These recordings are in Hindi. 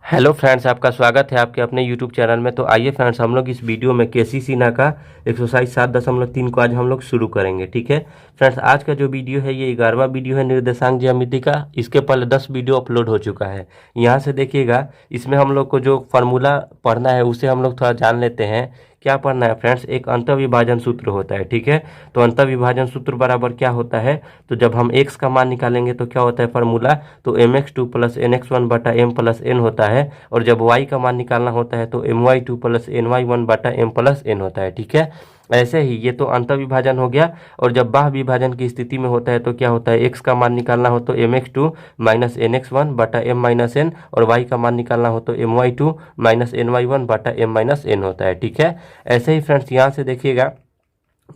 हेलो फ्रेंड्स, आपका स्वागत है आपके अपने यूट्यूब चैनल में। तो आइए फ्रेंड्स, हम लोग इस वीडियो में केसी सिन्हा का एक्सरसाइज 7.3 को आज हम लोग शुरू करेंगे। ठीक है फ्रेंड्स, आज का जो वीडियो है ये 11वां वीडियो है निर्देशांक ज्यामिति का। इसके पहले 10 वीडियो अपलोड हो चुका है। यहाँ से देखिएगा, इसमें हम लोग को जो फार्मूला पढ़ना है उसे हम लोग थोड़ा जान लेते हैं। क्या पढ़ना है फ्रेंड्स, एक अंतर्विभाजन सूत्र होता है। ठीक है, तो अंतर्विभाजन सूत्र बराबर क्या होता है, तो जब हम x का मान निकालेंगे तो क्या होता है फार्मूला, तो mx2 प्लस nx1 बटा m प्लस n होता है। और जब y का मान निकालना होता है तो my2 प्लस ny1 बटा m प्लस n होता है। ठीक है, ऐसे ही ये तो अंतर्विभाजन हो गया। और जब बाह्य विभाजन की स्थिति में होता है तो क्या होता है, x का मान निकालना हो तो mx2 माइनस nx1 बटा m माइनस n, और y का मान निकालना हो तो my2 माइनस ny1 बटा m माइनस n होता है। ठीक है, ऐसे ही फ्रेंड्स यहाँ से देखिएगा,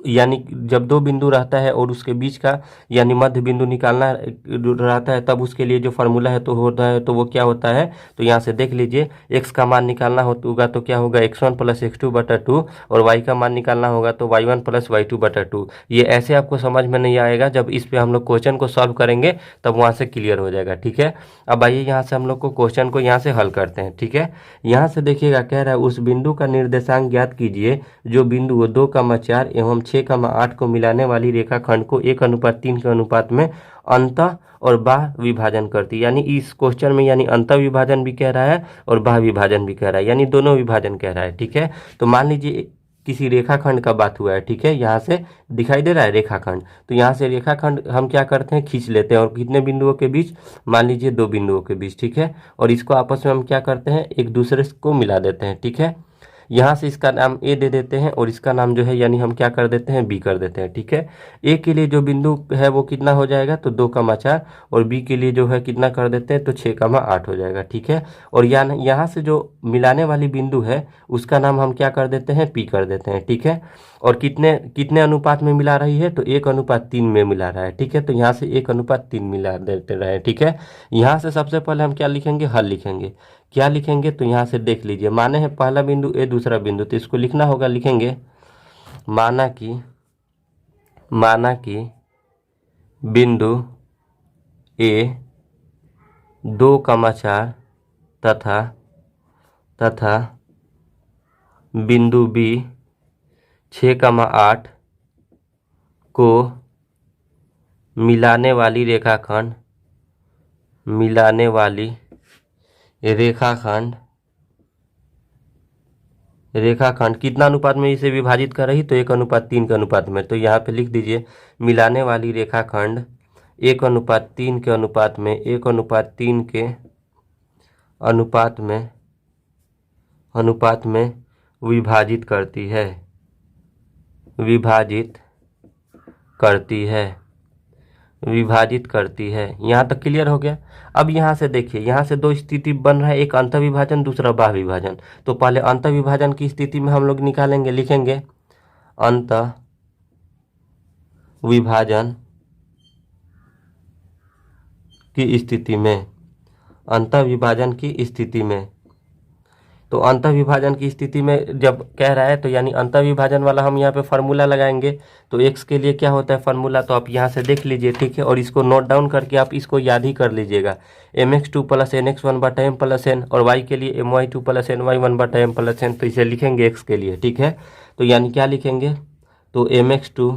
यानी जब दो बिंदु रहता है और उसके बीच का यानी मध्य बिंदु निकालना रहता है, तब उसके लिए जो फार्मूला है तो होता है, तो वो क्या होता है, तो यहाँ से देख लीजिए, x का मान निकालना होगा तो क्या होगा x1 प्लस x2 बटा 2, और y का मान निकालना होगा तो y1 प्लस y2 बटा 2। ये ऐसे आपको समझ में नहीं आएगा, जब इस पे हम लोग क्वेश्चन को सॉल्व करेंगे तब वहाँ से क्लियर हो जाएगा। ठीक है, अब आइए यहाँ से हम लोग को क्वेश्चन को यहाँ से हल करते हैं। ठीक है, यहाँ से देखिएगा, कह रहा है उस बिंदु का निर्देशांक ज्ञात कीजिए जो बिंदु 2,4 एवं 6,8 को मिलाने वाली रेखाखंड को 1:3 के अनुपात में अंतः और बाह्य विभाजन करती है। यानी इस क्वेश्चन में यानी अंतः विभाजन भी कह रहा है और बाह्य विभाजन भी कह रहा है, यानी दोनों विभाजन कह रहा है। ठीक है, तो मान लीजिए किसी रेखाखंड का बात हुआ है। ठीक है, यहाँ से दिखाई दे रहा है रेखाखंड, तो यहाँ से रेखाखंड हम क्या करते हैं, खींच लेते हैं। और कितने बिंदुओं के बीच, मान लीजिए 2 बिंदुओं के बीच। ठीक है, और इसको आपस में हम क्या करते हैं, एक दूसरे को मिला देते हैं। ठीक है, यहाँ से इसका नाम ए दे देते हैं और इसका नाम जो है यानी हम क्या कर देते हैं, बी कर देते हैं। ठीक है, ए के लिए जो बिंदु है वो कितना हो जाएगा, तो 2,4, और बी के लिए जो है कितना कर देते हैं, तो 6,8 हो जाएगा। ठीक है, और यहाँ से जो मिलाने वाली बिंदु है उसका नाम हम क्या कर देते हैं, पी कर देते हैं। ठीक है, और कितने कितने अनुपात में मिला रही है, तो 1:3 में मिला रहा है। ठीक है, तो यहाँ से 1:3 मिला देते रहे। ठीक है, यहाँ से सबसे पहले हम क्या लिखेंगे, हल लिखेंगे। क्या लिखेंगे, तो यहाँ से देख लीजिए, माने है पहला बिंदु ए दूसरा बिंदु, तो इसको लिखना होगा, लिखेंगे माना कि बिंदु ए 2,4 तथा बिंदु बी 6,8 को मिलाने वाली रेखाखंड कितना अनुपात में इसे विभाजित कर रही, तो 1:3 के अनुपात में। तो यहाँ पे लिख दीजिए, मिलाने वाली रेखाखंड 1:3 के अनुपात में 1:3 के अनुपात में विभाजित करती है। यहाँ तक क्लियर हो गया। अब यहाँ से देखिए, यहाँ से दो स्थिति बन रहा है, एक अंतः विभाजन दूसरा बाह्य विभाजन। तो पहले अंतः विभाजन की स्थिति में हम लोग निकालेंगे, लिखेंगे अंतः विभाजन की स्थिति में तो अंतः विभाजन की स्थिति में जब कह रहा है तो यानी अंतः विभाजन वाला हम यहाँ पे फार्मूला लगाएंगे। तो x के लिए क्या होता है फार्मूला, तो आप यहाँ से देख लीजिए। ठीक है, और इसको नोट डाउन करके आप इसको याद ही कर लीजिएगा, mx2 प्लस nx1 बटा m प्लस n, और y के लिए my2 प्लस ny1 बटा m प्लस n। तो इसे लिखेंगे x के लिए। ठीक है, तो यानी क्या लिखेंगे, तो mx2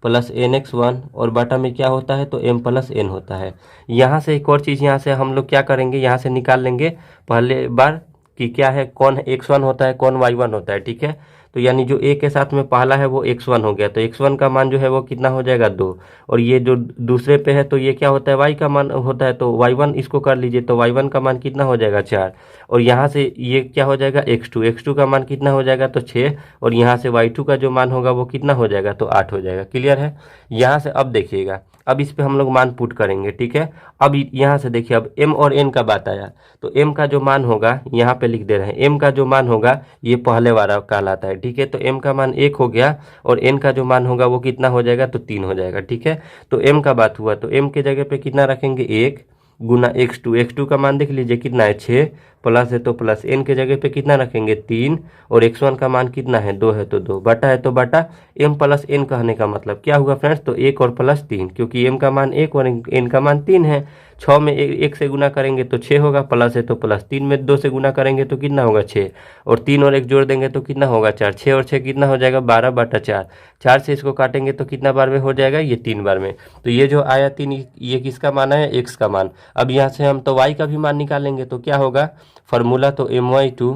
प्लस nx1 और बटा में क्या होता है, तो m प्लस n होता है। यहाँ से एक और चीज़ यहाँ से हम लोग क्या करेंगे, यहाँ से निकाल लेंगे पहले बार कि क्या है, कौन x1 होता है, कौन y1 होता है। ठीक है, तो यानी जो a के साथ में पहला है वो x1 हो गया, तो x1 का मान जो है वो कितना हो जाएगा, 2। और ये जो दूसरे पे है तो ये क्या होता है, y का मान होता है, तो y1 इसको कर लीजिए, तो y1 का मान कितना हो जाएगा, 4। और यहाँ से ये क्या हो जाएगा, x2 का मान कितना हो जाएगा, तो 6। और यहाँ से y2 का जो मान होगा वो कितना हो जाएगा, तो 8 हो जाएगा। क्लियर है। यहाँ से अब देखिएगा, अब इस पे हम लोग मान पुट करेंगे। ठीक है, अब यहाँ से देखिए, अब m और n का बात आया, तो m का जो मान होगा यहाँ पे लिख दे रहे हैं, m का जो मान होगा ये पहले वाला कहलाता है। ठीक है, तो m का मान 1 हो गया और n का जो मान होगा वो कितना हो जाएगा, तो 3 हो जाएगा। ठीक है, तो m का बात हुआ, तो m के जगह पे कितना रखेंगे, 1 गुना x2 का मान देख लीजिए कितना है, 6 प्लस है तो प्लस, एन के जगह पे कितना रखेंगे 3, और x1 का मान कितना है 2 है तो 2, बटा है तो बटा, m प्लस n कहने का मतलब क्या हुआ फ्रेंड्स, तो 1 और प्लस 3, क्योंकि m का मान 1 और n का मान 3 है। 6 में 1 से गुना करेंगे तो 6 होगा, प्लस है तो प्लस, 3 में 2 से गुना करेंगे तो कितना होगा 6, और 3 और 1 जोड़ देंगे तो कितना होगा 4, 6 और 6 कितना हो जाएगा 12 बटा 4, 4 से इसको काटेंगे तो कितना बार में हो जाएगा, ये 3 बार में। तो ये जो आया 3, ये किसका मान है, x का मान। अब यहाँ से हम तो y का भी मान निकालेंगे तो क्या होगा, फार्मूला तो my2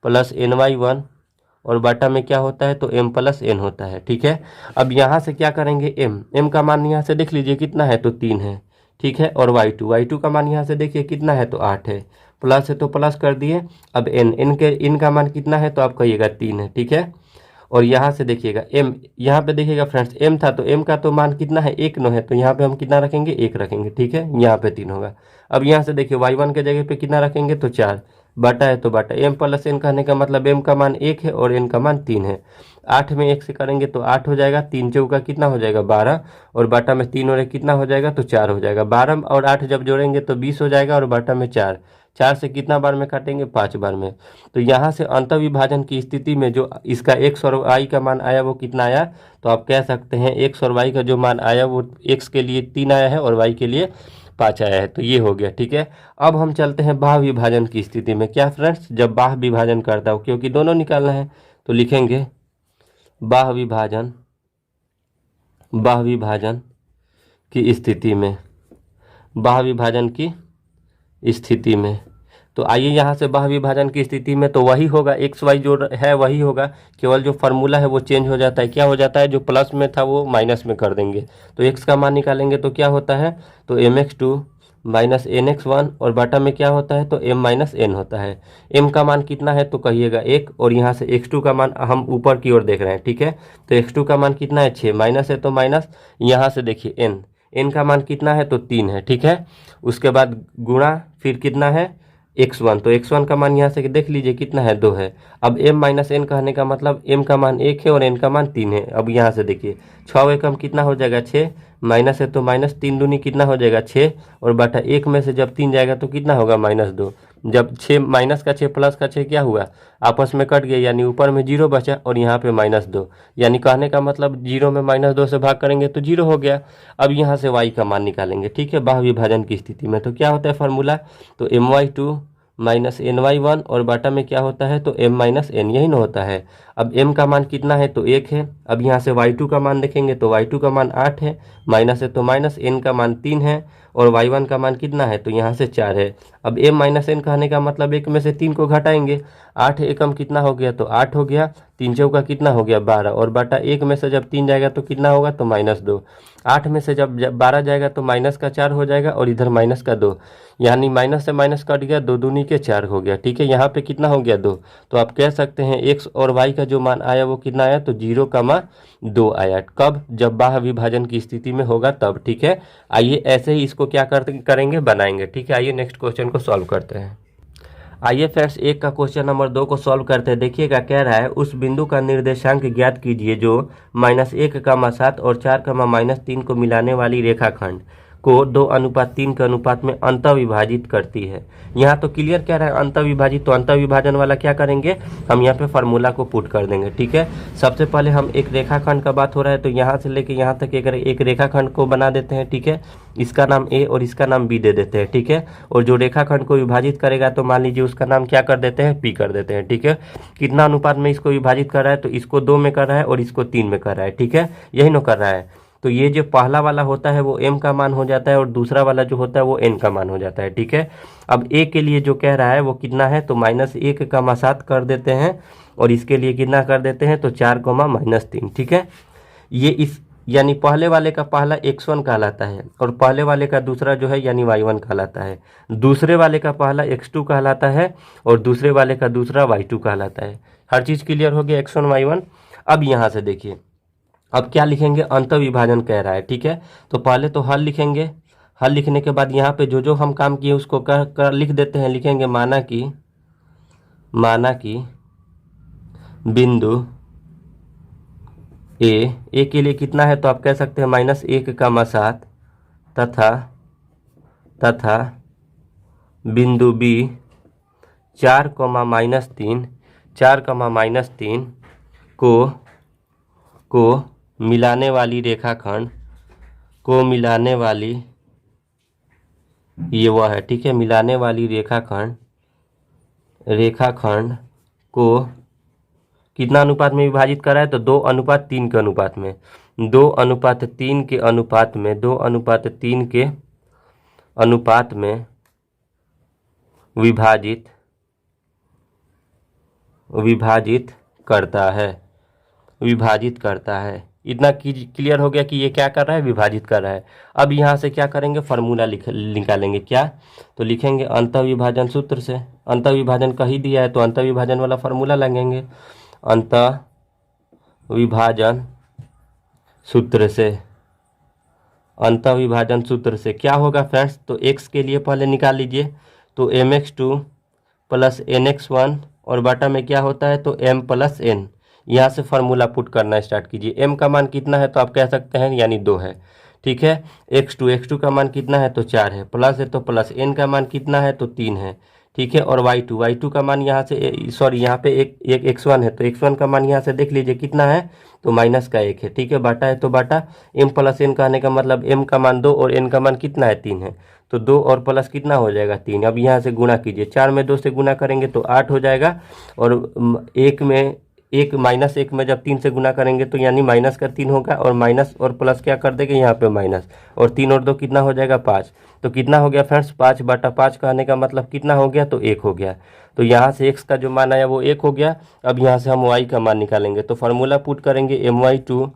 प्लस ny1, और बाटा में क्या होता है तो m प्लस n होता है, ठीक है। अब यहाँ से क्या करेंगे, m का मान यहाँ से देख लीजिए कितना है तो 3 है, ठीक है, और y2 का मान यहाँ से देखिए कितना है तो 8 है, प्लस है तो प्लस कर दिए। अब n का मान कितना है तो आप कहिएगा 3 है, ठीक है। और यहाँ से देखिएगा m, यहाँ पे देखिएगा फ्रेंड्स m था तो m का तो मान कितना है 1 9 है, तो यहाँ पे हम कितना रखेंगे 1 रखेंगे, ठीक है, यहाँ पे 3 होगा। अब यहाँ से देखिए y1 के जगह पे कितना रखेंगे तो 4, बटा है तो बटा, m प्लस n कहने का मतलब m का मान 1 है और n का मान 3 है। 8 में 1 से करेंगे तो 8 हो जाएगा, 3 चौका कितना हो जाएगा 12, और बाटा में 3 और 1 कितना हो जाएगा तो 4 हो जाएगा। 12 और 8 जब जोड़ेंगे तो 20 हो जाएगा, और बाटा में 4, 4 से कितना बार में काटेंगे 5 बार में। तो यहाँ से अंत विभाजन की स्थिति में जो इसका x और y का मान आया वो कितना आया, तो आप कह सकते हैं x और y का जो मान आया वो x के लिए 3 आया है और y के लिए 5 आया है। तो ये हो गया, ठीक है। अब हम चलते हैं बाह्य विभाजन की स्थिति में। क्या फ्रेंड्स, जब बाह्य विभाजन करता हो, क्योंकि दोनों निकालना है, तो लिखेंगे बाह्य विभाजन की स्थिति में, बाह्य विभाजन की स्थिति में। तो आइए यहाँ से बाह्य विभाजन की स्थिति में तो वही होगा, एक्स वाई जो है वही होगा, केवल जो फार्मूला है वो चेंज हो जाता है। क्या हो जाता है, जो प्लस में था वो माइनस में कर देंगे। तो एक्स का मान निकालेंगे तो क्या होता है, तो mx2 माइनस nx1, और बाटा में क्या होता है तो m माइनस n होता है। m का मान कितना है तो कहिएगा 1, और यहाँ से x2 का मान हम ऊपर की ओर देख रहे हैं, ठीक है। तो x2 का मान कितना है 6, माइनस है तो माइनस, यहाँ से देखिए n का मान कितना है तो 3 है, ठीक है। उसके बाद गुणा, फिर कितना है x1, तो x1 का मान यहाँ से देख लीजिए कितना है 2 है। अब m माइनस n कहने का मतलब m का मान 1 है और n का मान 3 है। अब यहाँ से देखिए 6 एकम कितना हो जाएगा 6, माइनस है तो माइनस, 3 दूनी कितना हो जाएगा 6, और बटा 1 में से जब 3 जाएगा तो कितना होगा -2। जब 6 माइनस का 6 प्लस का 6 क्या हुआ, आपस में कट गया, यानी ऊपर में 0 बचा और यहाँ पे -2, यानी कहने का मतलब 0 में -2 से भाग करेंगे तो 0 हो गया। अब यहाँ से y का मान निकालेंगे, ठीक है, बाह्य विभाजन की स्थिति में। तो क्या होता है फार्मूला, तो my2 माइनस ny1, और बाटा में क्या होता है तो m माइनस n, यही ना होता है। अब m का मान कितना है तो 1 है। अब यहाँ से y2 का मान देखेंगे तो y2 का मान 8 है, माइनस है तो माइनस, n का मान 3 है, और y1 का मान कितना है तो यहाँ से 4 है। अब m माइनस n कहने का मतलब 1 में से 3 को घटाएंगे, 8 एकम कितना हो गया तो 8 हो गया, 3 चौका कितना हो गया 12, और बाटा 1 में से जब 3 जाएगा तो कितना होगा तो -2, 8 में से जब 12 जाएगा तो माइनस का 4 हो जाएगा, और इधर माइनस का 2, यानी माइनस से माइनस कट गया, 2 दूनी के 4 हो गया, ठीक है। यहाँ पे कितना हो गया 2। तो आप कह सकते हैं x और y का जो मान आया वो कितना आया तो 0,2 आया। कब, जब बाह्य विभाजन की स्थिति में होगा तब, ठीक है। आइए ऐसे ही इसको क्या करेंगे, बनाएंगे, ठीक है। आइए नेक्स्ट क्वेश्चन को सॉल्व करते हैं। आइए फ्रेंड्स, 1 का क्वेश्चन नंबर 2 को सॉल्व करते हैं। देखिएगा कह रहा है उस बिंदु का निर्देशांक ज्ञात कीजिए जो -1,7 और 4,-3 को मिलाने वाली रेखाखंड को 2:3 के अनुपात में अंत विभाजित करती है। यहाँ तो क्लियर कह रहा है अंत विभाजित, तो अंत विभाजन वाला क्या करेंगे, हम यहाँ पे फार्मूला को पुट कर देंगे, ठीक है। सबसे पहले हम एक रेखाखंड का बात हो रहा है तो यहाँ से लेके यहाँ तक एक रेखाखंड को बना देते हैं, ठीक है। इसका नाम ए और इसका नाम बी दे देते हैं, ठीक है। और जो रेखाखंड को विभाजित करेगा तो मान लीजिए उसका नाम क्या कर देते हैं, पी कर देते हैं, ठीक है। कितना अनुपात में इसको विभाजित कर रहा है, तो इसको 2 में कर रहा है और इसको 3 में कर रहा है, ठीक है, यही ना कर रहा है। तो ये जो पहला वाला होता है वो m का मान हो जाता है, और दूसरा वाला जो होता है वो n का मान हो जाता है, ठीक है। अब a के लिए जो कह रहा है वो कितना है तो -1,7 कर देते हैं, और इसके लिए कितना कर देते हैं तो 4,-3, ठीक है। ये इस यानी पहले वाले का पहला x1 कहलाता है, और पहले वाले का दूसरा जो है यानी y1 कहलाता है, दूसरे वाले का पहला x2 कहलाता है, और दूसरे वाले का दूसरा y2 कहलाता है। हर चीज़ क्लियर हो गया, x1 y1। अब यहाँ से देखिए अब क्या लिखेंगे, अंत विभाजन कह रहा है, ठीक है। तो पहले तो हल लिखेंगे, हल लिखने के बाद यहाँ पे जो जो हम काम किए उसको कर लिख देते हैं। लिखेंगे माना कि बिंदु ए के लिए कितना है तो आप कह सकते हैं -1,7 तथा बिंदु बी 4, -3 को मिलाने वाली रेखाखंड को मिलाने वाली, ये वह है, ठीक है, मिलाने वाली रेखाखंड को कितना अनुपात में विभाजित करा है? तो 2:3 के अनुपात में, 2:3 के अनुपात में, 2:3 के अनुपात में विभाजित करता है। इतना क्लियर हो गया कि ये क्या कर रहा है? विभाजित कर रहा है। अब यहाँ से क्या करेंगे? फार्मूला निकालेंगे। क्या? तो लिखेंगे अंतःविभाजन सूत्र से। अंतःविभाजन का ही दिया है तो अंतःविभाजन वाला फार्मूला लगेंगे। अंतःविभाजन सूत्र से क्या होगा फ्रेंड्स? तो x के लिए पहले निकाल लीजिए। तो mx2 प्लस nx1 और बटा में क्या होता है? तो m प्लस n। यहाँ से फार्मूला पुट करना स्टार्ट कीजिए। m का मान कितना है? तो आप कह सकते हैं यानी 2 है, ठीक है। x2 का मान कितना है? तो 4 है, प्लस है तो प्लस, n का मान कितना है? तो 3 है, ठीक है। और y2 का मान यहाँ से, सॉरी यहाँ पे एक x1 है तो x1 का मान यहाँ से देख लीजिए कितना है? तो -1 है, ठीक है। बाटा है तो बाटा, m प्लस n कहने का मतलब m का मान 2 और n का मान कितना है? 3 है। तो 2 और प्लस कितना हो जाएगा? 3। अब यहाँ से गुणा कीजिए, 4 में 2 से गुणा करेंगे तो 8 हो जाएगा। और -1 में जब 3 से गुणा करेंगे तो यानी -3 होगा। और माइनस और प्लस क्या कर देंगे यहाँ पे? माइनस। और 3 और 2 कितना हो जाएगा? 5। तो कितना हो गया फ्रेंड्स? 5/5 कहने का मतलब कितना हो गया? तो 1 हो गया। तो यहाँ से x का जो मान आया वो 1 हो गया। अब यहाँ से हम y का मान निकालेंगे तो फार्मूला पुट करेंगे my2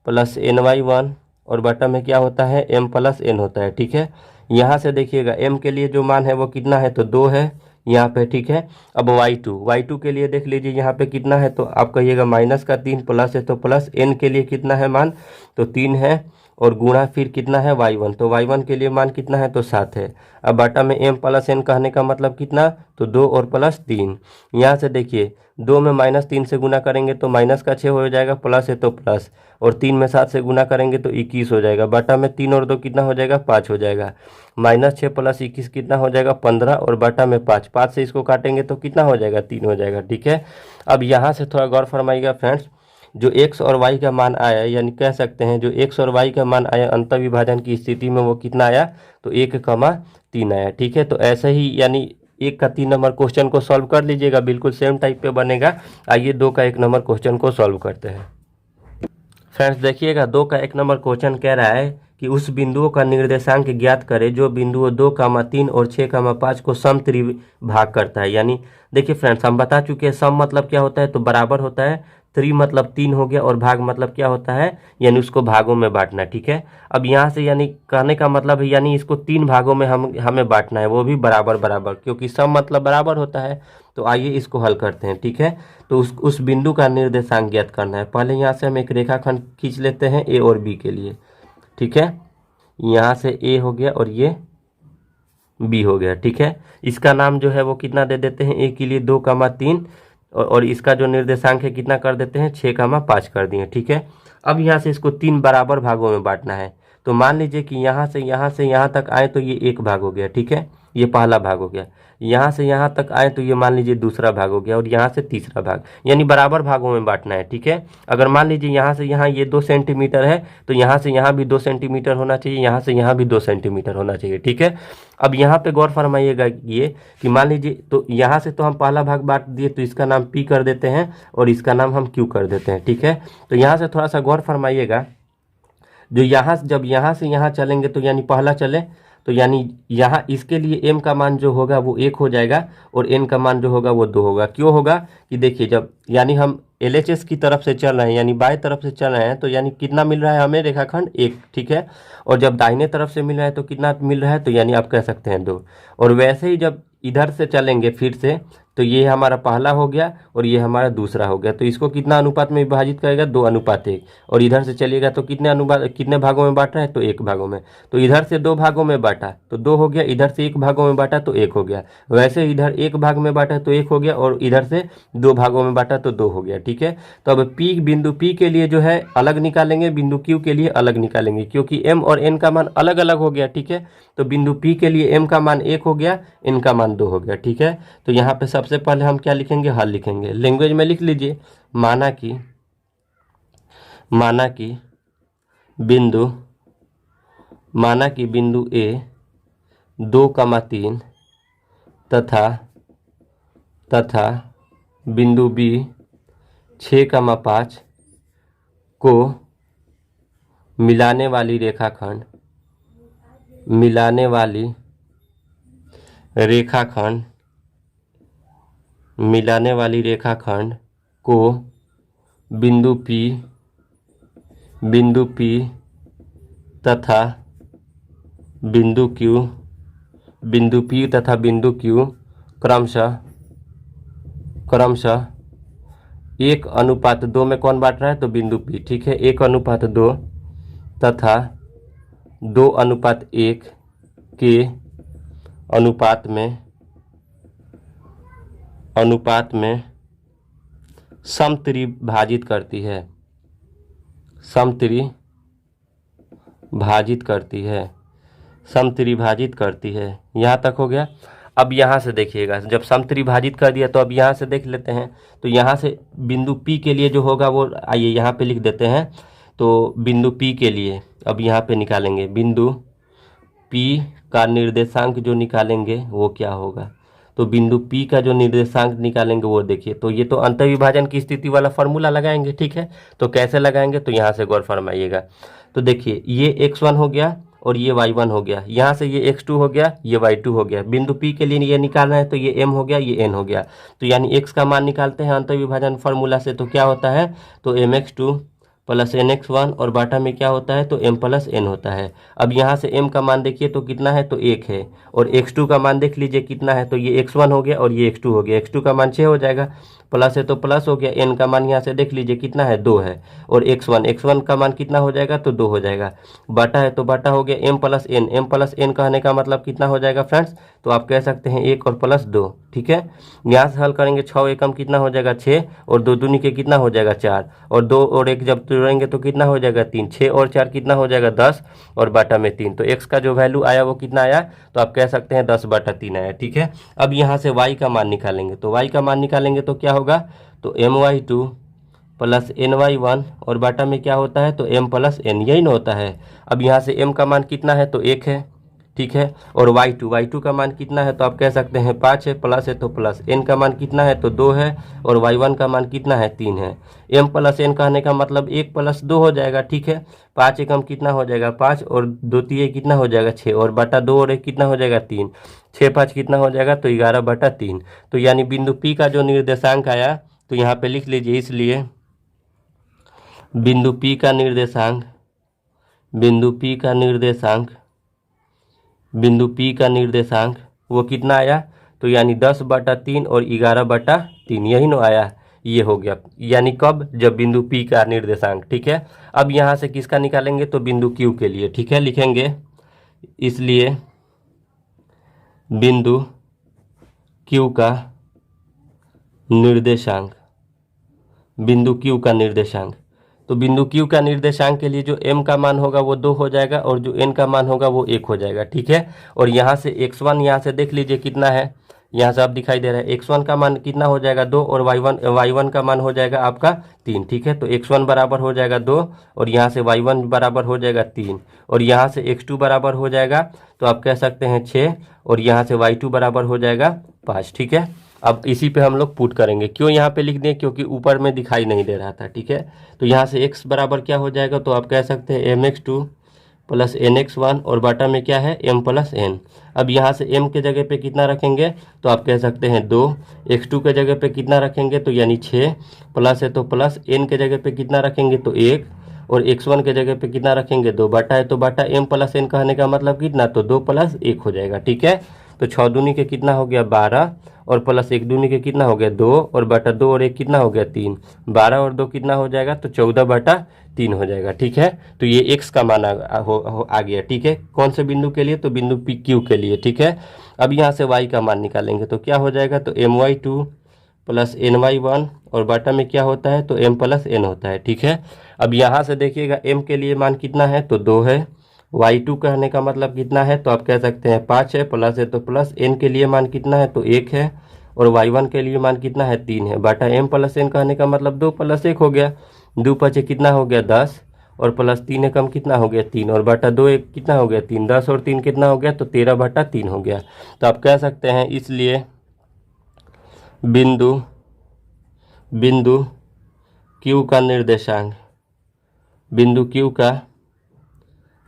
प्लस ny1 और बटा में क्या होता है? m प्लस n होता है, ठीक है। यहाँ से देखिएगा m के लिए जो मान है वो कितना है? तो 2 है यहाँ पे, ठीक है। अब y2 के लिए देख लीजिए यहाँ पे कितना है? तो आप कहिएगा -3 प्लस है तो प्लस, n के लिए कितना है मान? तो 3 है और गुणा फिर कितना है? y1। तो y1 के लिए मान कितना है? तो 7 है। अब बाटा में m प्लस n कहने का मतलब कितना? तो 2 और प्लस 3। यहाँ से देखिए 2 में -3 से गुणा करेंगे तो -6 हो जाएगा, प्लस है तो प्लस, और 3 में 7 से गुणा करेंगे तो 21 हो जाएगा। बाटा में 3 और 2 कितना हो जाएगा? 5 हो जाएगा। -6 प्लस 21 कितना हो जाएगा? 15 और बाटा में 5, 5 से इसको काटेंगे तो कितना हो जाएगा? 3 हो जाएगा, ठीक है। अब यहाँ से थोड़ा गौर फरमाइएगा फ्रेंड्स, जो x और y का मान आया, यानी कह सकते हैं जो x और y का मान आया अंतःविभाजन की स्थिति में वो कितना आया? तो 1,3 आया, ठीक है। तो ऐसे ही यानी 1 का 3 नंबर क्वेश्चन को सॉल्व कर लीजिएगा, बिल्कुल सेम टाइप पे बनेगा। आइए 2 का 1 नंबर क्वेश्चन को सॉल्व करते हैं। फ्रेंड्स देखिएगा 2 का 1 नंबर क्वेश्चन कह रहा है कि उस बिंदुओं का निर्देशांक ज्ञात करें जो बिंदुओं 2, 3 और 6, 5 को समत्रिभाग करता है। यानी देखिए फ्रेंड्स, हम बता चुके हैं सम मतलब क्या होता है? तो बराबर होता है। त्रि मतलब 3 हो गया और भाग मतलब क्या होता है? यानी उसको भागों में बांटना, ठीक है। अब यहाँ से यानी कहने का मतलब है यानी इसको 3 भागों में हमें बांटना है, वो भी बराबर बराबर, क्योंकि सम मतलब बराबर होता है। तो आइए इसको हल करते हैं, ठीक है। तो उस बिंदु का निर्देशांक ज्ञात करना है। पहले यहाँ से हम एक रेखाखंड खींच लेते हैं ए और बी के लिए, ठीक है। यहाँ से ए हो गया और ये बी हो गया, ठीक है। इसका नाम जो है वो कितना दे देते हैं? ए के लिए 2, 3 और इसका जो निर्देशांक है कितना कर देते हैं? 6, 5 कर दिए, ठीक है। अब यहाँ से इसको 3 बराबर भागों में बांटना है। तो मान लीजिए कि यहाँ से यहाँ तक आए तो ये 1 भाग हो गया, ठीक है, ये पहला भाग हो गया। यहाँ से यहाँ तक आए तो ये मान लीजिए दूसरा भाग हो गया और यहाँ से तीसरा भाग, यानी बराबर भागों में बांटना है, ठीक है। अगर मान लीजिए यहाँ से यहाँ ये 2 सेंटीमीटर है तो यहाँ से यहाँ भी 2 सेंटीमीटर होना चाहिए, यहाँ से यहाँ भी 2 सेंटीमीटर होना चाहिए, ठीक है। अब यहाँ पे गौर फरमाइएगा ये कि मान लीजिए तो यहाँ से तो हम पहला भाग बांट दिए तो इसका नाम P कर देते हैं और इसका नाम हम Q कर देते हैं, ठीक है। तो यहाँ से थोड़ा सा गौर फरमाइएगा, जो यहाँ जब यहाँ से यहाँ चलेंगे तो यानी पहला चले तो यानी यहाँ इसके लिए m का मान जो होगा वो 1 हो जाएगा और n का मान जो होगा वो 2 होगा। क्यों होगा? कि देखिए जब यानी हम LHS की तरफ से चल रहे हैं यानी बाएं तरफ से चल रहे हैं तो यानी कितना मिल रहा है हमें? रेखाखंड 1, ठीक है। और जब दाहिने तरफ से मिल रहा है तो कितना मिल रहा है? तो यानी आप कह सकते हैं 2। और वैसे ही जब इधर से चलेंगे फिर से तो ये हमारा पहला हो गया और ये हमारा दूसरा हो गया। तो इसको कितना अनुपात में विभाजित करेगा? 2:1। और इधर से चलिएगा तो कितने भागों में बांट रहा है? तो 1 भागों में। तो इधर से 2 भागों में बांटा तो 2 हो गया, इधर से 1 भागों में बांटा तो 1 हो गया। वैसे इधर 1 भाग में बांटा तो 1 हो गया और इधर से 2 भागों में बांटा तो 2 हो गया, ठीक है। तो अब बिंदु P के लिए जो है अलग निकालेंगे, बिंदु Q के लिए अलग निकालेंगे, क्योंकि M और N का मान अलग अलग हो गया, ठीक है। तो बिंदु P के लिए M का मान 1 हो गया, N का मान मान 2 हो गया। ठीक है, तो यहाँ पे सबसे पहले हम क्या लिखेंगे, हल लिखेंगे। लैंग्वेज में लिख लीजिए, माना कि बिंदु ए 2,3 तथा बिंदु बी 6,5 को मिलाने वाली रेखाखंड को बिंदु P तथा बिंदु Q क्रमशः 1:2 में कौन बांट रहा है, तो बिंदु P। ठीक है, 1:2 तथा 2:1 के अनुपात में समत्रिभाजित करती है। यहाँ तक हो गया। अब यहाँ से देखिएगा, जब समत्रिभाजित कर दिया तो अब यहाँ से देख लेते हैं। तो यहाँ से बिंदु P के लिए जो होगा वो आइए यहाँ पे लिख देते हैं। तो बिंदु P के लिए अब यहाँ पे निकालेंगे, बिंदु P का निर्देशांक जो निकालेंगे वो क्या होगा, तो बिंदु P का जो निर्देशांक निकालेंगे वो देखिए। तो ये तो अंतर्विभाजन की स्थिति वाला फॉर्मूला लगाएंगे। ठीक है, तो कैसे लगाएंगे, तो यहाँ से गौर फरमाइएगा। तो देखिए, ये x1 हो गया और ये y1 हो गया, यहाँ से ये x2 हो गया, ये y2 हो गया। बिंदु P के लिए ये निकालना है, तो ये m हो गया, ये n हो गया। तो यानी x का मान निकालते हैं अंतर्विभाजन फार्मूला से, तो क्या होता है, तो mx2 प्लस nx1 और बाटा में क्या होता है, तो m प्लस n होता है। अब यहाँ से m का मान देखिए तो कितना है, तो 1 है, और x2 का मान देख लीजिए कितना है, तो ये x1 हो गया और ये x2 हो गया। x2 का मान 6 हो जाएगा, प्लस है तो प्लस हो गया। n का मान यहाँ से देख लीजिए कितना है, 2 है, और x1 का मान कितना हो जाएगा, तो 2 हो जाएगा। बाटा है तो बाटा हो गया m प्लस n कहने का मतलब कितना हो जाएगा फ्रेंड्स, तो आप कह सकते हैं 1 और प्लस 2। ठीक है, यहाँ से हल करेंगे, 6 एकम कितना हो जाएगा, 6, और 2 दूनी के कितना हो जाएगा, 4, और 2 और 1 जब जोड़ेंगे तो कितना हो जाएगा, 3, 6 और 4 कितना हो जाएगा, 10, और बाटा में 3। तो x का जो वैल्यू आया वो कितना आया, तो आप कह सकते हैं 10/3 आया। ठीक है, अब यहाँ से y का मान निकालेंगे, तो y का मान निकालेंगे तो क्या होगा, तो my2 प्लस ny1 और बाटा में क्या होता है, तो m प्लस n, यही ना होता है। अब यहाँ से m का मान कितना है, तो 1 है। ठीक है, और y2 का मान कितना है, तो आप कह सकते हैं 5 है, प्लस है तो प्लस, n का मान कितना है, तो 2 है, और y1 का मान कितना है, 3 है। m प्लस n कहने का मतलब 1 प्लस 2 हो जाएगा। ठीक है, 5 एकम कितना हो जाएगा, 5, और 2 तिये कितना हो जाएगा, 6, और बटा 2 और 1 कितना हो जाएगा, 3, 6 5 कितना हो जाएगा, तो 11/3। तो यानी बिंदु P का जो निर्देशांक आया, तो यहाँ पे लिख लीजिए, इसलिए बिंदु P का निर्देशांक वो कितना आया, तो यानी 10/3 और 11/3, यही ना आया, ये हो गया। यानी कब, जब बिंदु P का निर्देशांक। ठीक है, अब यहाँ से किसका निकालेंगे, तो बिंदु Q के लिए। ठीक है, लिखेंगे, इसलिए बिंदु Q का निर्देशांक, तो बिंदु Q का निर्देशांक के लिए जो m का मान होगा वो 2 हो जाएगा, और जो n का मान होगा वो 1 हो जाएगा। ठीक है, और यहाँ से x1 यहाँ से देख लीजिए कितना है, यहाँ से आप दिखाई दे रहा है, x1 का मान कितना हो जाएगा, 2, और y1 का मान हो जाएगा आपका 3। ठीक है, तो x1 बराबर हो जाएगा 2, और यहाँ से y1 बराबर हो जाएगा 3, और यहाँ से x2 बराबर हो जाएगा, तो आप कह सकते हैं 6, और यहाँ से y2 बराबर हो जाएगा 5। ठीक है, अब इसी पे हम लोग पुट करेंगे। क्यों यहाँ पे लिख दें, क्योंकि ऊपर में दिखाई नहीं दे रहा था। ठीक है, तो यहाँ से x बराबर क्या हो जाएगा, तो आप कह सकते हैं mx2 प्लस nx1 और बाटा में क्या है, m प्लस n। अब यहाँ से m के जगह पे कितना रखेंगे, तो आप कह सकते हैं 2, x2 के जगह पे कितना रखेंगे, तो यानी 6, प्लस है तो प्लस, n के जगह पे कितना रखेंगे, तो 1, और x1 के जगह पे कितना रखेंगे, 2, बाटा है तो बाटा, m प्लस n कहने का मतलब कितना, तो 2 + 1 हो जाएगा। ठीक है, तो 6 दूनी के कितना हो गया, 12, और प्लस 1 दूनी के कितना हो गया, 2, और बटा 2 और 1 कितना हो गया, 3, 12 और 2 कितना हो जाएगा, तो 14/3 हो जाएगा। ठीक है, तो ये x का मान आ गया। ठीक है, कौन से बिंदु के लिए, तो बिंदु Q के लिए। ठीक है, अब यहाँ से y का मान निकालेंगे, तो क्या हो जाएगा, तो my2 प्लस ny1 और बाटा में क्या होता है, तो m प्लस n होता है। ठीक है, अब यहाँ से देखिएगा m के लिए मान कितना है, तो 2 है, y2 कहने का मतलब कितना है, तो आप कह सकते हैं 5 है, प्लस है तो प्लस, n के लिए मान कितना है तो 1 है, और y1 के लिए मान कितना है 3 है, बटा m प्लस n कहने का मतलब 2 + 1 हो गया, 2 × 5 कितना हो गया 10, और प्लस 3 एकम कितना हो गया 3, और बटा 2 एक कितना हो गया 3, 10 और 3 कितना हो गया तो 13/3 हो गया। तो आप कह सकते हैं इसलिए बिंदु बिंदु Q का निर्देशांक, बिंदु Q का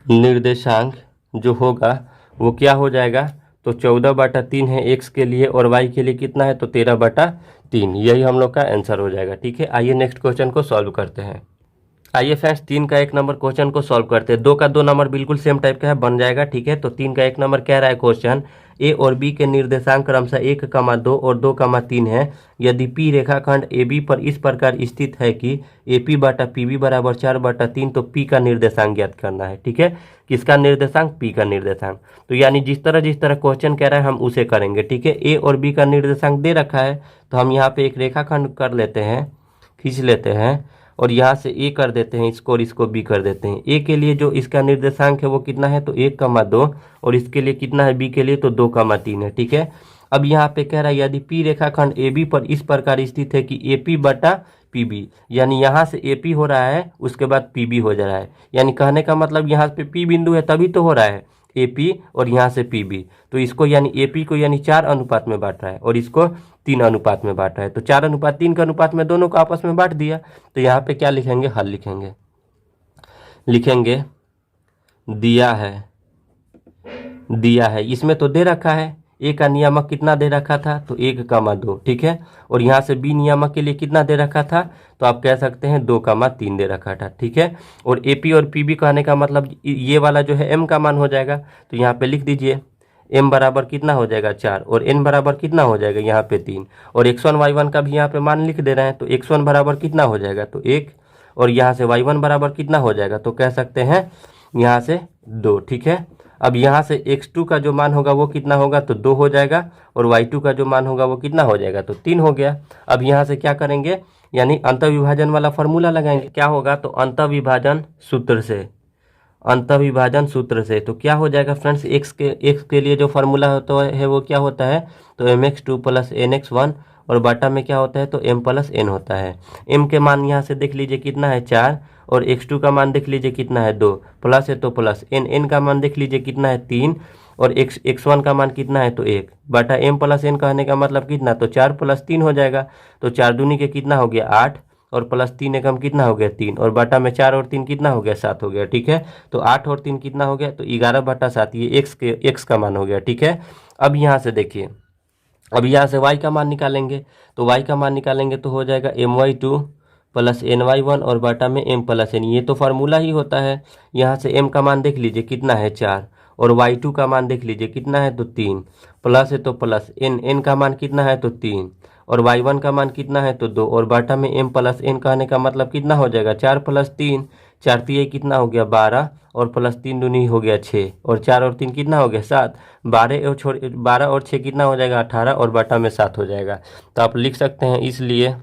निर्देशांक जो होगा वो क्या हो जाएगा, तो 14/3 है x के लिए, और y के लिए कितना है तो 13/3। यही हम लोग का आंसर हो जाएगा। ठीक है, आइए नेक्स्ट क्वेश्चन को सॉल्व करते हैं। आइए फ्रेंड्स 3 का 1 नंबर क्वेश्चन को सॉल्व करते हैं। 2 का 2 नंबर बिल्कुल सेम टाइप का है, बन जाएगा। ठीक है, तो 3 का 1 नंबर कह रहा है क्वेश्चन, ए और बी के निर्देशांक क्रमशः 1,2 और 2,3 है। यदि पी रेखाखंड ए बी पर इस प्रकार स्थित है कि ए पी बटा पी बी बराबर 4/3, तो पी का निर्देशांक ज्ञात करना है। ठीक है, किसका निर्देशांक, पी का निर्देशांक। तो यानी जिस तरह क्वेश्चन कह रहा है हम उसे करेंगे। ठीक है, ए और बी का निर्देशांक दे रखा है, तो हम यहाँ पे एक रेखाखंड कर लेते हैं, खींच लेते हैं, और यहाँ से ए कर देते हैं इसको, और इसको बी कर देते हैं। ए के लिए जो इसका निर्देशांक है वो कितना है तो 1,2, और इसके लिए कितना है बी के लिए तो 2,3 है। ठीक है, अब यहाँ पे कह रहा है यदि पी रेखाखंड ए बी पर इस प्रकार स्थित है कि ए पी बटा पी बी, यानी यहाँ से ए पी हो रहा है, उसके बाद पी बी हो जा रहा है, यानी कहने का मतलब यहाँ पे पी बिंदु है तभी तो हो रहा है ए पी, और यहाँ से पी बी, तो इसको यानी ए पी को यानी 4 अनुपात में बांट रहा है, और इसको 3 अनुपात में बांट रहा है। तो 4:3 के अनुपात में दोनों को आपस में बांट दिया। तो यहाँ पे क्या लिखेंगे, हल लिखेंगे दिया है। इसमें तो दे रखा है ए का नियामक कितना दे रखा था तो 1,2। ठीक है, और यहाँ से बी नियामक के लिए कितना दे रखा था, तो आप कह सकते हैं 2,3 दे रखा था। ठीक है, और ए पी और पी बी कहने का मतलब ये वाला जो है एम का मान हो जाएगा। तो यहाँ पे लिख दीजिए m बराबर कितना हो जाएगा 4, और n बराबर कितना हो जाएगा यहाँ पे 3, और x1 y1 का भी यहाँ पे मान लिख दे रहे हैं। तो x1 बराबर कितना हो जाएगा तो 1, और यहाँ से y1 बराबर कितना हो जाएगा तो कह सकते हैं यहाँ से 2। ठीक है, अब यहाँ से x2 का जो मान होगा वो कितना होगा तो 2 हो जाएगा, और y2 का जो मान होगा वो कितना हो जाएगा तो 3 हो गया। अब यहाँ से क्या करेंगे, यानी अंतःविभाजन वाला फॉर्मूला लगाएंगे। क्या होगा तो अंतःविभाजन सूत्र से तो क्या हो जाएगा फ्रेंड्स, x के लिए जो फार्मूला होता है वो क्या होता है तो mx2 + nx1, और बाटा में क्या होता है तो m + n होता है। m के मान यहाँ से देख लीजिए कितना है 4, और x2 का मान देख लीजिए कितना है 2, प्लस है तो प्लस, n का मान देख लीजिए कितना है 3, और x1 का मान कितना है तो 1, बाटा m + n कहने का मतलब कितना तो 4 + 3 हो जाएगा। तो 4 दूनी के कितना हो गया 8, और प्लस 3 एकम कितना हो गया 3, और बाटा में 4 और 3 कितना हो गया 7 हो गया। ठीक है, तो 8 और 3 कितना हो गया तो 11/7, ये x का मान हो गया। ठीक है, अब यहाँ से देखिए, अब यहाँ से y का मान निकालेंगे। तो y का मान निकालेंगे तो हो जाएगा my2 + ny1, और बाटा में m + n, ये तो फार्मूला ही होता है। यहाँ से m का मान देख लीजिए कितना है 4, और y2 का मान देख लीजिए कितना है तो 3, प्लस है तो प्लस, n का मान कितना है तो 3, और y1 का मान कितना है तो 2, और बाटा में m + n कहने का मतलब कितना हो जाएगा 4 + 3, 4 3 कितना हो गया 12, और प्लस 3 दूनी हो गया 6, और 4 और 3 कितना हो गया 7, 12 और 6 कितना हो जाएगा 18, और बाटा में 7 हो जाएगा। तो आप लिख सकते हैं इसलिए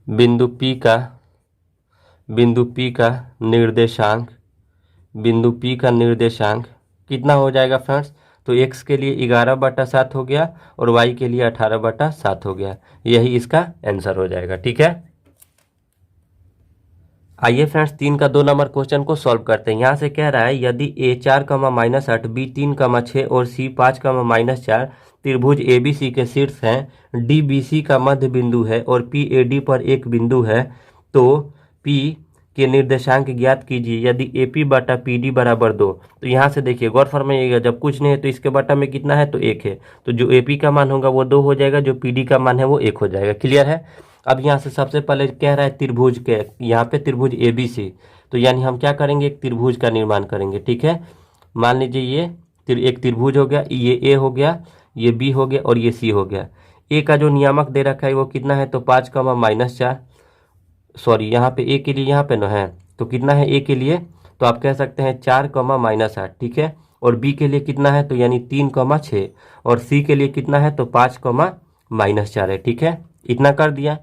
बिंदु P का निर्देशांक कितना हो जाएगा फ्रेंड्स, तो x के लिए 11/7 हो गया, और y के लिए 18/7 हो गया। यही इसका आंसर हो जाएगा। ठीक है, आइए फ्रेंड्स 3 का 2 नंबर क्वेश्चन को सॉल्व करते हैं। यहाँ से कह रहा है यदि a 4, -8, b 3, 6 और c 5, -4 त्रिभुज ABC के शीर्ष हैं, DBC का मध्य बिंदु है और PAD पर एक बिंदु है, तो P के निर्देशांक ज्ञात कीजिए यदि AP बटा PD बराबर 2। तो यहाँ से देखिए गौर फरमाइएगा, जब कुछ नहीं है तो इसके बटा में कितना है तो 1 है, तो जो AP का मान होगा वो 2 हो जाएगा, जो PD का मान है वो 1 हो जाएगा। क्लियर है। अब यहाँ से सबसे पहले कह रहा है त्रिभुज के, यहाँ पे त्रिभुज ABC, तो यानी हम क्या करेंगे एक त्रिभुज का निर्माण करेंगे। ठीक है, मान लीजिए ये एक त्रिभुज हो गया, ये A हो गया, ये B हो गया, और ये C हो गया। A का जो नियामक दे रखा है वो कितना है तो 5, -4, सॉरी यहाँ पे A के लिए यहाँ पे न है तो कितना है A के लिए, तो आप कह सकते हैं 4, -8। ठीक है, और B के लिए कितना है तो यानी 3, 6, और C के लिए कितना है तो 5, -4 है। ठीक है, इतना कर दिया।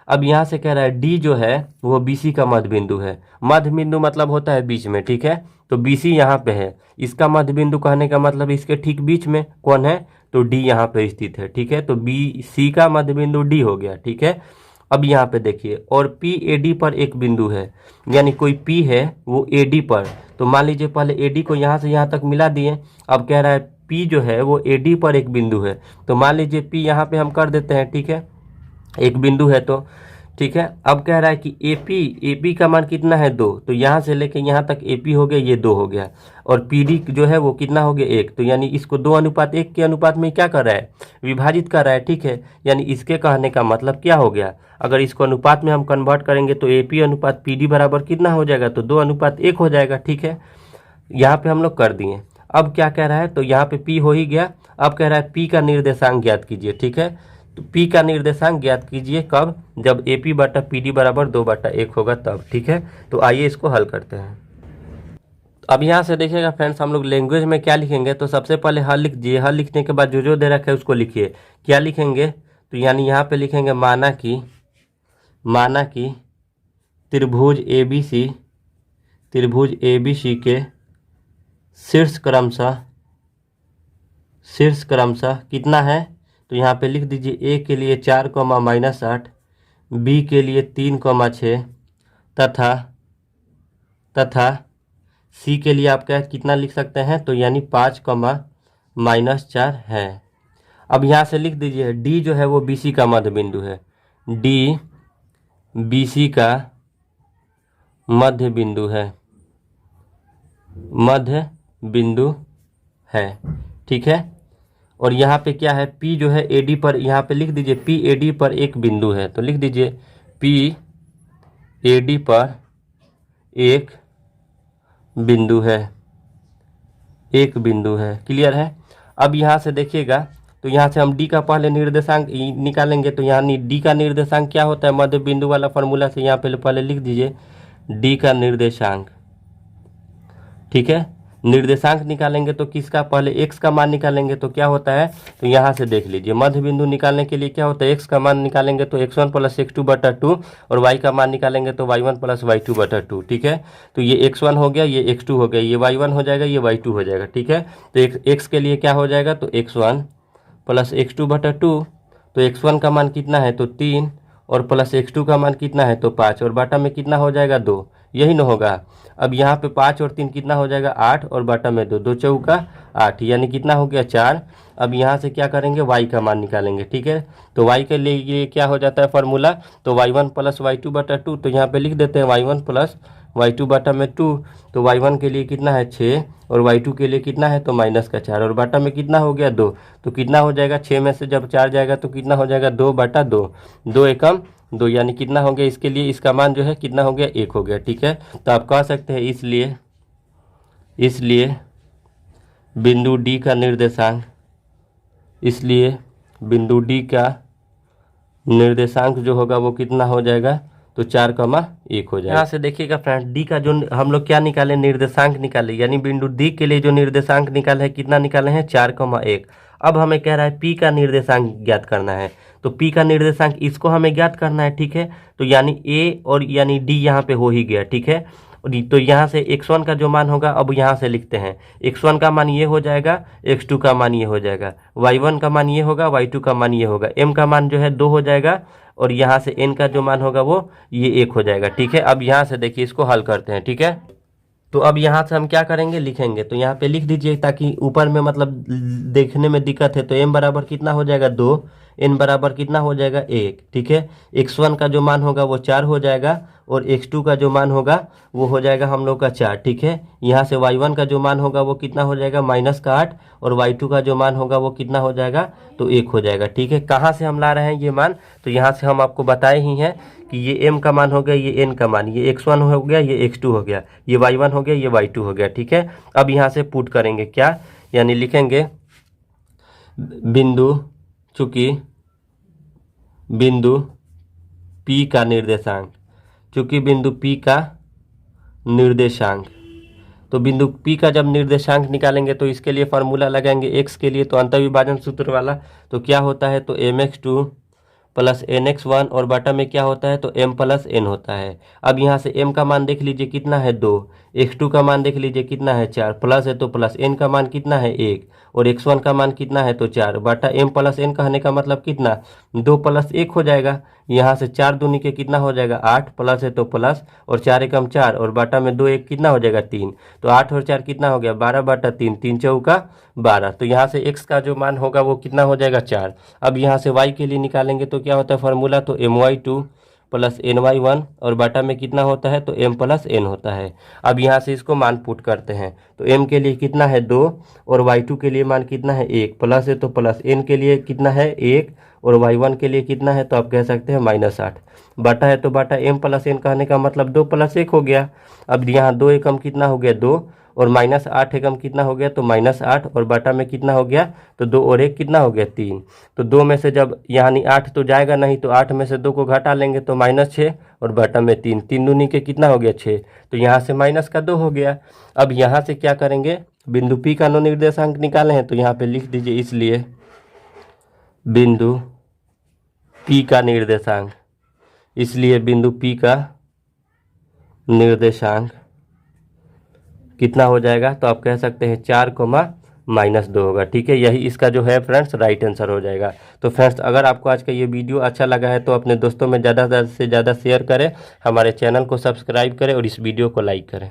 अब यहाँ से कह रहा है डी जो है वो BC का मध्य बिंदु है। मध्य बिंदु मतलब होता है बीच में, ठीक है। तो BC यहाँ पे है, इसका मध्य बिंदु कहने का मतलब इसके ठीक बीच में कौन है, तो D यहाँ पे स्थित है, ठीक है। तो BC का मध्य बिंदु D हो गया, ठीक है। अब यहाँ पे देखिए, और PAD पर एक बिंदु है, यानी कोई P है वो AD पर। तो मान लीजिए पहले AD को यहाँ से यहाँ तक मिला दिए। अब कह रहा है P जो है वो AD पर एक बिंदु है। तो मान लीजिए P यहाँ पे हम कर देते हैं, ठीक है, एक बिंदु है तो, ठीक है। अब कह रहा है कि AP का मान कितना है 2, तो यहाँ से लेके यहाँ तक AP हो गया, ये 2 हो गया। और PD जो है वो कितना हो गया 1, तो यानी इसको 2:1 के अनुपात में क्या कर रहा है, विभाजित कर रहा है, ठीक है। यानी इसके कहने का मतलब क्या हो गया, अगर इसको अनुपात में हम कन्वर्ट करेंगे तो AP अनुपात PD बराबर कितना हो जाएगा, तो 2:1 हो जाएगा, ठीक है। यहाँ पे हम लोग कर दिए। अब क्या कह रहा है, तो यहाँ पे P हो ही गया। अब कह रहा है P का निर्देशांक ज्ञात कीजिए, ठीक है। तो P का निर्देशांक ज्ञात कीजिए कब, जब AP बटा PD बराबर 2/1 होगा तब, ठीक है। तो आइए इसको हल करते हैं। अब यहाँ से देखिएगा फ्रेंड्स, हम लोग लैंग्वेज में क्या लिखेंगे, तो सबसे पहले हल लिख दीजिए। हल लिखने के बाद जो दे रखा है उसको लिखिए। क्या लिखेंगे, तो यानी यहाँ पे लिखेंगे माना कि त्रिभुज ABC के शीर्ष क्रमशः कितना है, तो यहाँ पे लिख दीजिए A के लिए 4, -8, B के लिए 3, 6 तथा C के लिए आप क्या कितना लिख सकते हैं, तो यानी 5, -4 है। अब यहाँ से लिख दीजिए D जो है वो BC का मध्य बिंदु है। D BC का मध्य बिंदु है, ठीक है। और यहाँ पे क्या है, P जो है AD पर, यहाँ पे लिख दीजिए P AD पर एक बिंदु है। तो लिख दीजिए P AD पर एक बिंदु है, क्लियर है। अब यहाँ से देखिएगा, तो यहाँ से हम D का पहले निर्देशांक निकालेंगे। तो यानी D का निर्देशांक क्या होता है, मध्य बिंदु वाला फॉर्मूला से यहाँ पहले लिख दीजिए D का निर्देशांक, ठीक है। निर्देशांक निकालेंगे तो किसका, पहले x का मान निकालेंगे तो क्या होता है, तो यहाँ से देख लीजिए मध्य बिंदु निकालने के लिए क्या होता है, x का मान निकालेंगे तो x1 + x2/2, और y का मान निकालेंगे तो y1 + y2/2, ठीक है। तो ये x1 हो गया, ये x2 हो गया, ये y1 हो जाएगा, ये y2 हो जाएगा, ठीक है। तो x के लिए क्या हो जाएगा, तो x1 + x2/2। तो x1 का मान कितना है, तो 3, और प्लस x2 का मान कितना है, तो 5, और बाटा में कितना हो जाएगा 2, यही ना होगा। अब यहाँ पे 5 और 3 कितना हो जाएगा 8, और बाटा में 2, 2 चौका 8, यानी कितना हो गया 4। अब यहाँ से क्या करेंगे, y का मान निकालेंगे, ठीक है। तो y के लिए ये क्या हो जाता है फार्मूला, तो y1 + y2/2। तो यहाँ पे लिख देते हैं y1 + y2/2। तो y1 के लिए कितना है 6, और y2 के लिए कितना है, तो -4, और बाटा में कितना हो गया 2। तो कितना हो जाएगा, 6 में से जब 4 जाएगा तो कितना हो जाएगा 2/2, 2 एकम 2, यानी कितना हो गया, इसके लिए इसका मान जो है कितना हो गया 1 हो गया, ठीक है। तो आप कह सकते हैं इसलिए बिंदु D का निर्देशांक जो होगा वो कितना हो जाएगा, तो 4,1 हो जाएगा। यहाँ से देखिएगा फ्रेंड्स, D का जो हम लोग क्या निकाले, निर्देशांक निकाले, यानी बिंदु D के लिए जो निर्देशांक निकाले हैं, कितना निकाले हैं 4,1। अब हमें कह रहा है P का निर्देशांक ज्ञात करना है। तो P का निर्देशांक इसको हमें ज्ञात करना है, ठीक है। तो यानी A और यानी D यहाँ पे हो ही गया, ठीक है। तो यहाँ से x1 का जो मान होगा, अब यहाँ से लिखते हैं, x1 का मान ये हो जाएगा, x2 का मान ये हो जाएगा, y1 का मान ये होगा, y2 का मान ये होगा, m का मान जो है 2 हो जाएगा, और यहाँ से n का जो मान होगा वो ये 1 हो जाएगा, ठीक है। अब यहाँ से देखिए इसको हल करते हैं, ठीक है। तो अब यहाँ से हम क्या करेंगे, लिखेंगे। तो यहाँ पे लिख दीजिए, ताकि ऊपर में मतलब देखने में दिक्कत है। तो m बराबर कितना हो जाएगा 2, n बराबर कितना हो जाएगा 1, ठीक है। x1 का जो मान होगा वो 4 हो जाएगा, और x2 का जो मान होगा वो हो जाएगा हम लोग का 4, ठीक है। यहाँ से y1 का जो मान होगा वो कितना हो जाएगा -8, और y2 का जो मान होगा वो कितना हो जाएगा, तो 1 हो जाएगा, ठीक है। कहाँ से हम ला रहे हैं ये मान, तो यहाँ से हम आपको बताए ही हैं कि ये m का मान हो गया, ये n का मान, ये x1 हो गया, ये x2 हो गया, ये y1 हो गया, ये y2 हो गया, ठीक है। अब यहाँ से पुट करेंगे क्या, यानी लिखेंगे चूँकि बिंदु P का निर्देशांक, तो बिंदु P का जब निर्देशांक निकालेंगे तो इसके लिए फार्मूला लगाएंगे x के लिए, तो अंतर्विभाजन सूत्र वाला। तो क्या होता है, तो mx2 plus N x one और बटा में क्या होता है तो एम प्लस एन होता है। अब यहाँ से एम का मान देख लीजिए कितना है 2, x2 का मान देख लीजिए कितना है 4, प्लस है तो प्लस एन का मान कितना है 1 और x1 का मान कितना है तो 4 बटा एम प्लस एन कहने का मतलब कितना 2 प्लस 1 हो जाएगा। यहाँ से 4 दूनी के कितना हो जाएगा 8, प्लस है तो प्लस और 4 एकम 4 और बटा में 2 1 कितना हो जाएगा 3, तो 8 और 4 कितना हो गया 12 बटा 3, 3 चौका 12। तो यहाँ से x का जो मान होगा वो कितना हो जाएगा 4। अब यहाँ से y के लिए निकालेंगे तो क्या होता है फार्मूला तो my2 प्लस ny1 और बटा में कितना होता है तो m प्लस n होता है। अब यहाँ से इसको मान पुट करते हैं तो m के लिए कितना है 2 और y2 के लिए मान कितना है 1, प्लस है तो प्लस n के लिए कितना है 1 और y1 के लिए कितना है तो आप कह सकते हैं -8, बटा है तो बटा m प्लस n कहने का मतलब 2 प्लस 1 हो गया। अब यहाँ 2 एकम कितना हो गया 2 और -8 एकम कितना हो गया तो -8 और बटा में कितना हो गया तो 2 और 1 कितना हो गया 3। तो 2 में से जब यानी 8 तो जाएगा नहीं तो 8 में से 2 को घटा लेंगे तो -6 और बटा में 3, 3 दूनी के कितना हो गया 6, तो यहाँ से माइनस का 2 हो गया। अब यहाँ से क्या करेंगे बिंदु P का अनुनिर्देशांक निकाले हैं तो यहाँ पे लिख दीजिए, इसलिए बिंदु P का निर्देशांक, इसलिए बिंदु P का निर्देशांक कितना हो जाएगा तो आप कह सकते हैं 4, -2 होगा। ठीक है, यही इसका जो है फ्रेंड्स राइट आंसर हो जाएगा। तो फ्रेंड्स अगर आपको आज का ये वीडियो अच्छा लगा है तो अपने दोस्तों में ज़्यादा से ज़्यादा शेयर करें, हमारे चैनल को सब्सक्राइब करें और इस वीडियो को लाइक करें।